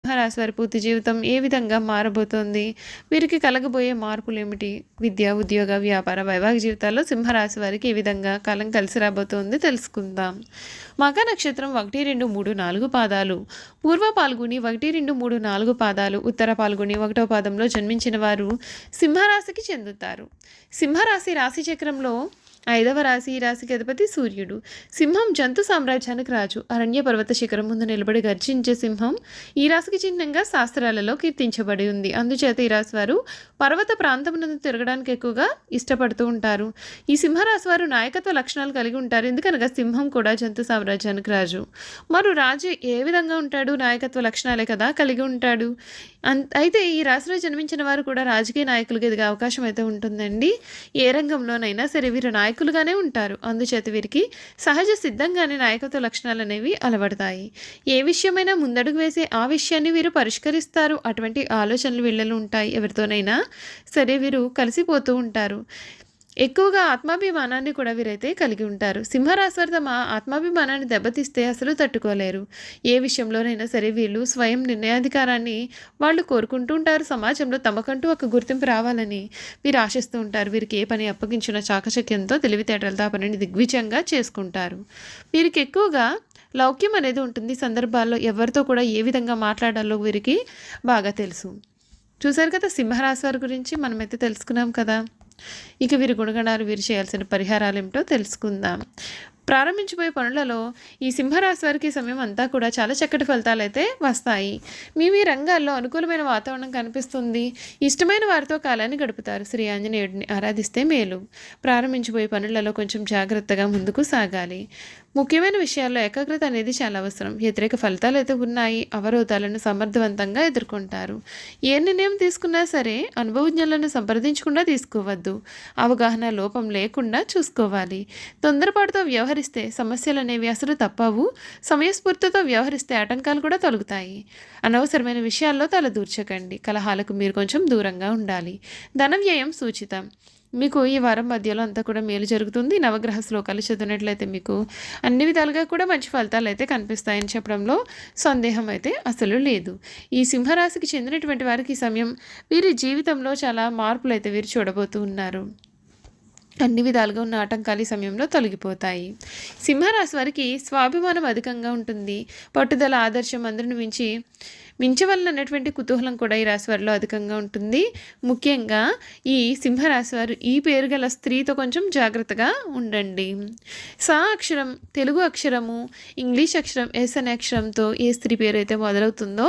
సింహరాశి వారి పూర్తి జీవితం ఏ విధంగా మారబోతోంది? వీరికి కలగబోయే మార్పులేమిటి? విద్య, ఉద్యోగ, వ్యాపార, వైవాహిక జీవితాల్లో సింహరాశి వారికి ఏ విధంగా కాలం కలిసి రాబోతోంది తెలుసుకుందాం. మఖ నక్షత్రం 1, 2, 3, 4 పాదాలు, పూర్వ పాల్గొని 1, 2, 3, 4 పాదాలు, ఉత్తర పాల్గొని 1వ పాదంలో జన్మించిన వారు సింహరాశికి చెందుతారు. సింహరాశి రాశి చక్రంలో 5వ రాశి. ఈ రాశికి అధిపతి సూర్యుడు. సింహం జంతు సామ్రాజ్యానికి రాజు. అరణ్య పర్వత శిఖరం ముందు నిలబడి గర్జించే సింహం ఈ రాశికి చిహ్నంగా శాస్త్రాలలో కీర్తించబడి ఉంది. అందుచేత ఈ రాశి వారు పర్వత ప్రాంతమునందు తిరగడానికి ఎక్కువగా ఇష్టపడుతూ ఉంటారు. ఈ సింహరాశి వారు నాయకత్వ లక్షణాలు కలిగి ఉంటారు. ఎందుకనగా సింహం కూడా జంతు సామ్రాజ్యానికి రాజు. మరి రాజు ఏ విధంగా ఉంటాడు? నాయకత్వ లక్షణాలే కదా కలిగి ఉంటాడు. అయితే ఈ రాశిలో జన్మించిన వారు కూడా రాజకీయ నాయకులుగా ఎదిగే అవకాశం అయితే ఉంటుందండి. ఏ రంగంలోనైనా సరే వీరు నాయకులుగానే ఉంటారు. అందుచేత వీరికి సహజ సిద్ధంగానే నాయకత్వ లక్షణాలు అనేవి అలవడతాయి. ఏ విషయమైనా ముందడుగు వేసి ఆ విషయాన్ని వీరు పరిష్కరిస్తారు. అటువంటి ఆలోచనలు వీళ్ళలో ఉంటాయి. ఎవరితోనైనా సరే వీరు కలిసిపోతూ ఉంటారు. ఎక్కువగా ఆత్మాభిమానాన్ని కూడా వీరైతే కలిగి ఉంటారు. సింహరాశి వారు తమ ఆత్మాభిమానాన్ని దెబ్బతీస్తే అసలు తట్టుకోలేరు. ఏ విషయంలోనైనా సరే వీళ్ళు స్వయం నిర్ణయాధికారాన్ని వాళ్ళు కోరుకుంటూ ఉంటారు. సమాజంలో తమకంటూ ఒక గుర్తింపు రావాలని వీరు ఆశిస్తూ ఉంటారు. వీరికి ఏ పని అప్పగించిన చాకచక్యంతో తెలివితేటలతో ఆ పనిని దిగ్విజయంగా చేసుకుంటారు. వీరికి ఎక్కువగా లౌక్యం అనేది ఉంటుంది. సందర్భాల్లో ఎవరితో కూడా ఏ విధంగా మాట్లాడాలో వీరికి బాగా తెలుసు. చూసారు కదా, సింహరాశి వారి గురించి మనమైతే తెలుసుకున్నాం కదా. ఇక వీరి గుణగణాలు, వీరు చేయాల్సిన పరిహారాలు ఏమిటో తెలుసుకుందాం. ప్రారంభించిపోయే పనులలో ఈ సింహరాశి వారికి సమయం అంతా కూడా చాలా చక్కటి ఫలితాలు అయితే వస్తాయి. మీ రంగాల్లో అనుకూలమైన వాతావరణం కనిపిస్తుంది. ఇష్టమైన వారితో కాలాన్ని గడుపుతారు. శ్రీ ఆంజనేయుడిని ఆరాధిస్తే మేలు. ప్రారంభించిపోయే పనులలో కొంచెం జాగ్రత్తగా ముందుకు సాగాలి. ముఖ్యమైన విషయాల్లో ఏకాగ్రత అనేది చాలా అవసరం. వ్యతిరేక ఫలితాలు అయితే ఉన్నాయి. అవరోధాలను సమర్థవంతంగా ఎదుర్కొంటారు. ఏ నిర్ణయం తీసుకున్నా సరే అనుభవజ్ఞులను సంప్రదించకుండా తీసుకోవద్దు. అవగాహన లోపం లేకుండా చూసుకోవాలి. తొందరపాటుతో వ్యవహరిస్తే సమస్యలు అనేవి అసలు తప్పవు. సమయస్ఫూర్తితో వ్యవహరిస్తే ఆటంకాలు కూడా తొలగుతాయి. అనవసరమైన విషయాల్లో తలదూర్చకండి. కలహాలకు మీరు కొంచెం దూరంగా ఉండాలి. ధన వ్యయం సూచితం. మీకు ఈ వారం మధ్యలో అంతా కూడా మేలు జరుగుతుంది. నవగ్రహ శ్లోకాలు చదివినట్లయితే మీకు అన్ని విధాలుగా కూడా మంచి ఫలితాలు అయితే కనిపిస్తాయని చెప్పడంలో సందేహం అయితే అసలు లేదు. ఈ సింహరాశికి చెందినటువంటి వారికి ఈ సమయం వీరి జీవితంలో చాలా మార్పులు అయితే వీరు చూడబోతూ ఉన్నారు. అన్ని విధాలుగా ఉన్న ఆటంకాలు ఈ సమయంలో తొలగిపోతాయి. సింహరాశి వారికి స్వాభిమానం అధికంగా ఉంటుంది. పట్టుదల, ఆదర్శం అందరిని మించవలనటువంటి కుతూహలం కూడా ఈ రాశి వారిలో అధికంగా ఉంటుంది. ముఖ్యంగా ఈ సింహరాశి వారు ఈ పేరు గల స్త్రీతో కొంచెం జాగ్రత్తగా ఉండండి. సా అక్షరం, తెలుగు అక్షరము, ఇంగ్లీష్ అక్షరం, ఎస్ అనే అక్షరంతో ఏ స్త్రీ పేరు అయితే మొదలవుతుందో